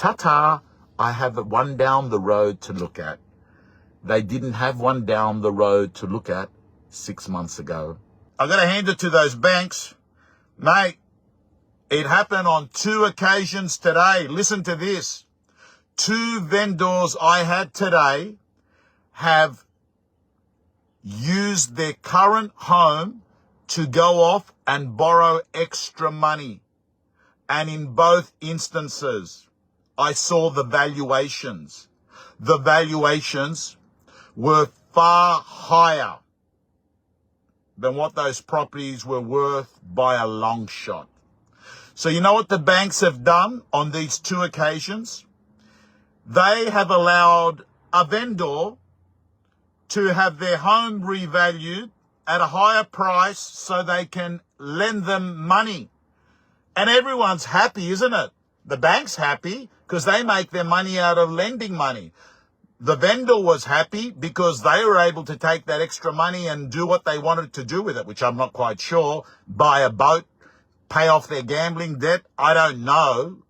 ta-ta, I have one down the road to look at. They didn't have one down the road to look at 6 months ago. I've got to hand it to those banks. Mate, it happened on 2 occasions today. Listen to this. 2 vendors I had today have used their current home to go off and borrow extra money. And in both instances, I saw the valuations. The valuations were far higher than what those properties were worth by a long shot. So you know what the banks have done on these 2 occasions? They have allowed a vendor to have their home revalued at a higher price so they can lend them money. And everyone's happy, isn't it? The bank's happy because they make their money out of lending money. The vendor was happy because they were able to take that extra money and do what they wanted to do with it, which I'm not quite sure. Buy a boat, pay off their gambling debt. I don't know.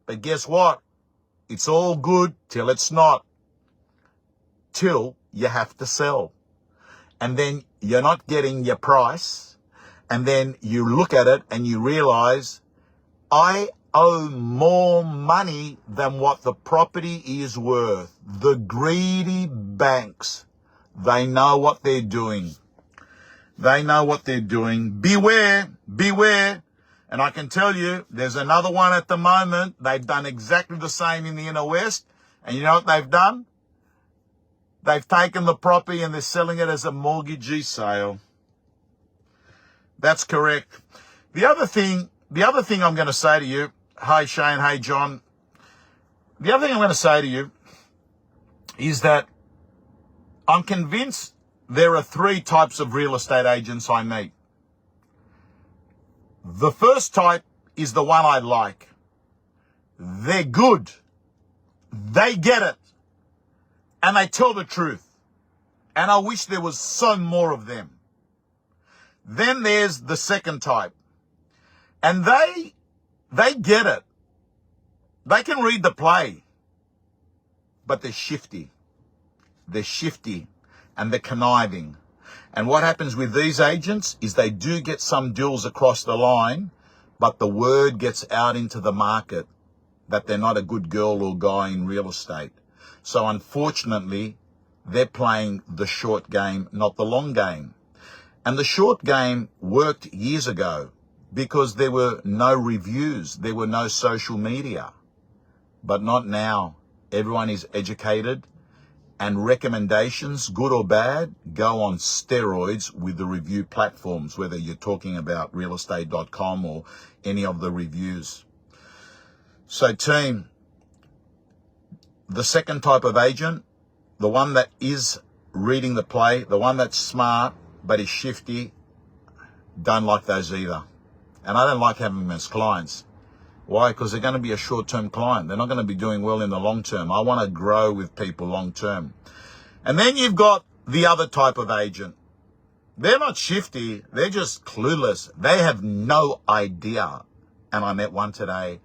But guess what? It's all good till it's not. Till you have to sell. And then you're not getting your price. And then you look at it and you realize, I owe more money than what the property is worth. The greedy banks, they know what they're doing. They know what they're doing. Beware, beware. And I can tell you, there's another one at the moment. They've done exactly the same in the inner west. And you know what they've done? They've taken the property and they're selling it as a mortgagee sale. That's correct. The other thing I'm going to say to you, hi Shane, hey John. The other thing I'm going to say to you is that I'm convinced there are 3 types of real estate agents I meet. The first type is the one I like. They're good. They get it. And they tell the truth. And I wish there was so more of them. Then there's the second type. And they get it. They can read the play. But they're shifty. They're shifty. And they're conniving. And what happens with these agents is they do get some deals across the line, but the word gets out into the market that they're not a good girl or guy in real estate. So unfortunately, they're playing the short game, not the long game. And the short game worked years ago because there were no reviews, there were no social media. But not now. Everyone is educated. And recommendations, good or bad, go on steroids with the review platforms, whether you're talking about realestate.com or any of the reviews. So team, the second type of agent, the one that is reading the play, the one that's smart but is shifty, don't like those either. And I don't like having them as clients. Why? Because they're going to be a short-term client. They're not going to be doing well in the long term. I want to grow with people long term. And then you've got the other type of agent. They're not shifty. They're just clueless. They have no idea. And I met one today.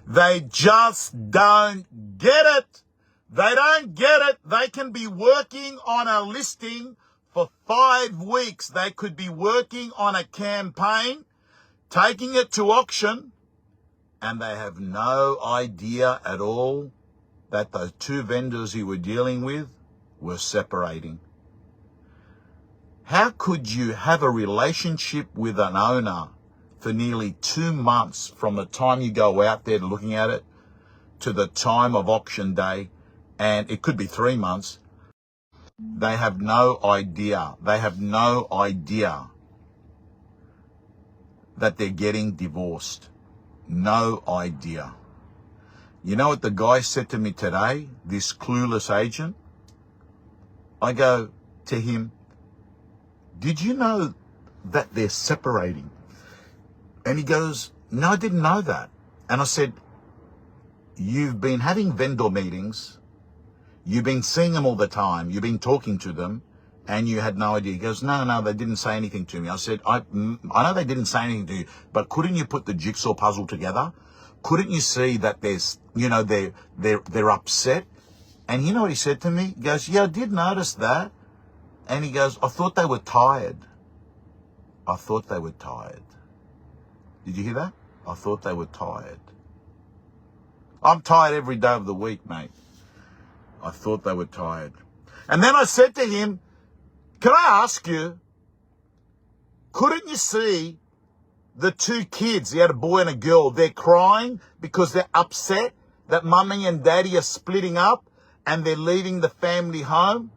They just don't get it. They don't get it. They can be working on a listing for 5 weeks. They could be working on a campaign, taking it to auction, and they have no idea at all that those 2 vendors you were dealing with were separating. How could you have a relationship with an owner for nearly 2 months from the time you go out there looking at it to the time of auction day, and it could be 3 months? They have no idea. They have no idea that they're getting divorced. No idea. You know what the guy said to me today, this clueless agent? I go to him, did you know that they're separating? And he goes, no, I didn't know that. And I said, you've been having vendor meetings, you've been seeing them all the time, you've been talking to them, and you had no idea. He goes, no, they didn't say anything to me. I said, I know they didn't say anything to you, but couldn't you put the jigsaw puzzle together? couldn't you see that there's, they're upset? And you know what he said to me? He goes, yeah, I did notice that. And he goes, I thought they were tired. I thought they were tired. Did you hear that? I thought they were tired. I'm tired every day of the week, mate. I thought they were tired. And then I said to him, can I ask you, couldn't you see the two kids? He had a boy and a girl. They're crying because they're upset that mummy and daddy are splitting up and they're leaving the family home.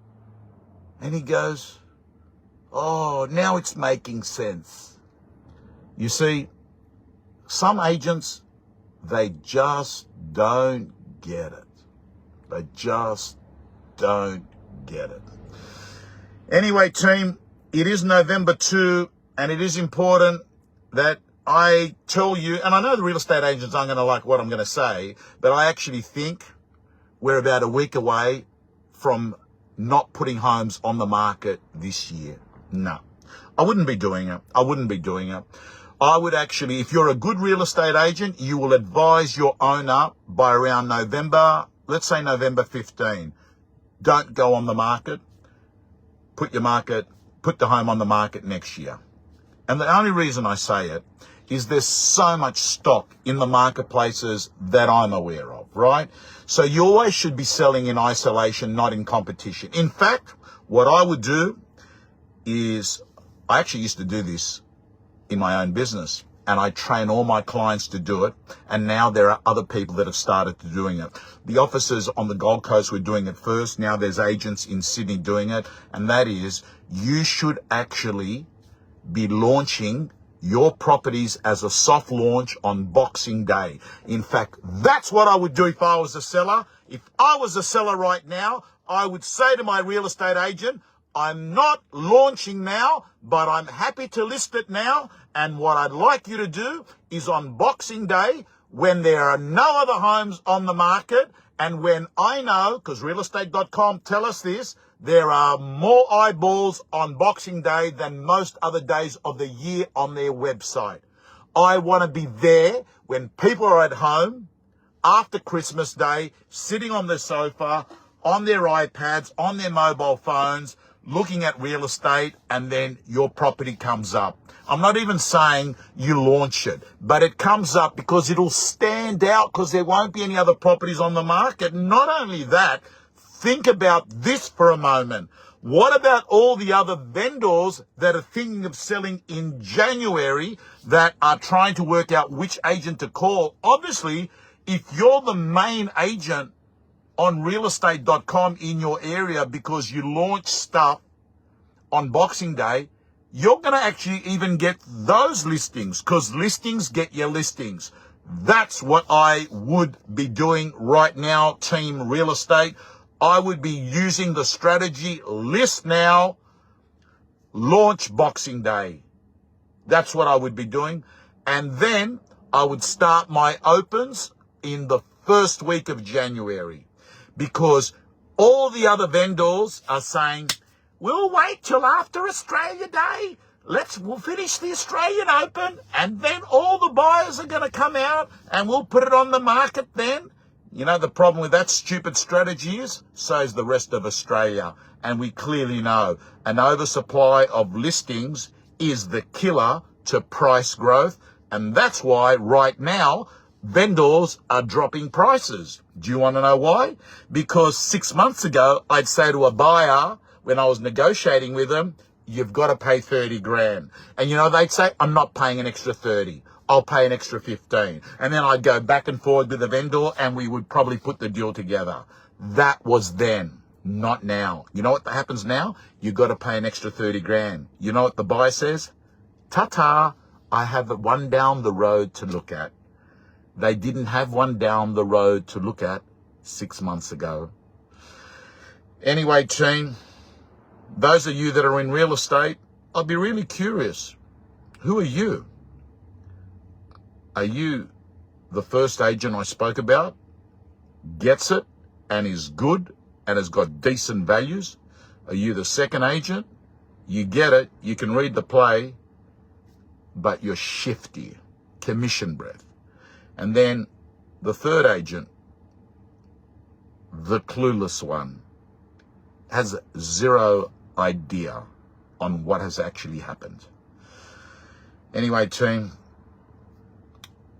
And he goes, oh, now it's making sense. You see, some agents, they just don't get it. They just don't get it. Anyway, team, it is November 2, and it is important that I tell you, and I know the real estate agents aren't going to like what I'm going to say, but I actually think we're about a week away from not putting homes on the market this year. No, I wouldn't be doing it. I wouldn't be doing it. I would actually, if you're a good real estate agent, you will advise your owner by around November, let's say November 15. Don't go on the market. Put the home on the market next year. And the only reason I say it is there's so much stock in the marketplaces that I'm aware of, right? So you always should be selling in isolation, not in competition. In fact, what I would do is, I actually used to do this in my own business, and I train all my clients to do it. And now there are other people that have started to doing it. The officers on the Gold Coast were doing it first. Now there's agents in Sydney doing it. And that is, you should actually be launching your properties as a soft launch on Boxing Day. In fact, that's what I would do if I was a seller. If I was a seller right now, I would say to my real estate agent, I'm not launching now, but I'm happy to list it now. And what I'd like you to do is on Boxing Day, when there are no other homes on the market, and when I know, because realestate.com tell us this, there are more eyeballs on Boxing Day than most other days of the year on their website. I want to be there when people are at home after Christmas Day, sitting on the sofa, on their iPads, on their mobile phones, looking at real estate, and then your property comes up. I'm not even saying you launch it, but it comes up because it'll stand out because there won't be any other properties on the market. Not only that, think about this for a moment. What about all the other vendors that are thinking of selling in January that are trying to work out which agent to call? Obviously, if you're the main agent on realestate.com in your area because you launch stuff on Boxing Day, you're going to actually even get those listings because listings get your listings. That's what I would be doing right now, team real estate. I would be using the strategy, list now, launch Boxing Day. That's what I would be doing. And then I would start my opens in the first week of January. Because all the other vendors are saying, we'll wait till after Australia Day. We'll finish the Australian Open, and then all the buyers are going to come out, and we'll put it on the market then. You know, the problem with that stupid strategy is, so is the rest of Australia. And we clearly know an oversupply of listings is the killer to price growth. And that's why right now, vendors are dropping prices. Do you want to know why? Because 6 months ago, I'd say to a buyer when I was negotiating with them, you've got to pay 30 grand. And they'd say, I'm not paying an extra 30. I'll pay an extra 15. And then I'd go back and forth with the vendor and we would probably put the deal together. That was then, not now. You know what happens now? You've got to pay an extra 30 grand. You know what the buyer says? Ta-ta, I have one down the road to look at. They didn't have one down the road to look at 6 months ago. Anyway, team, those of you that are in real estate, I'd be really curious. Who are you? Are you the first agent I spoke about? Gets it and is good and has got decent values? Are you the second agent? You get it, you can read the play, but you're shifty, commission breath. And then the third agent, the clueless one, has zero idea on what has actually happened. Anyway, team,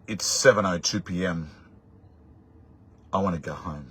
it's 7:02 p.m. I want to go home.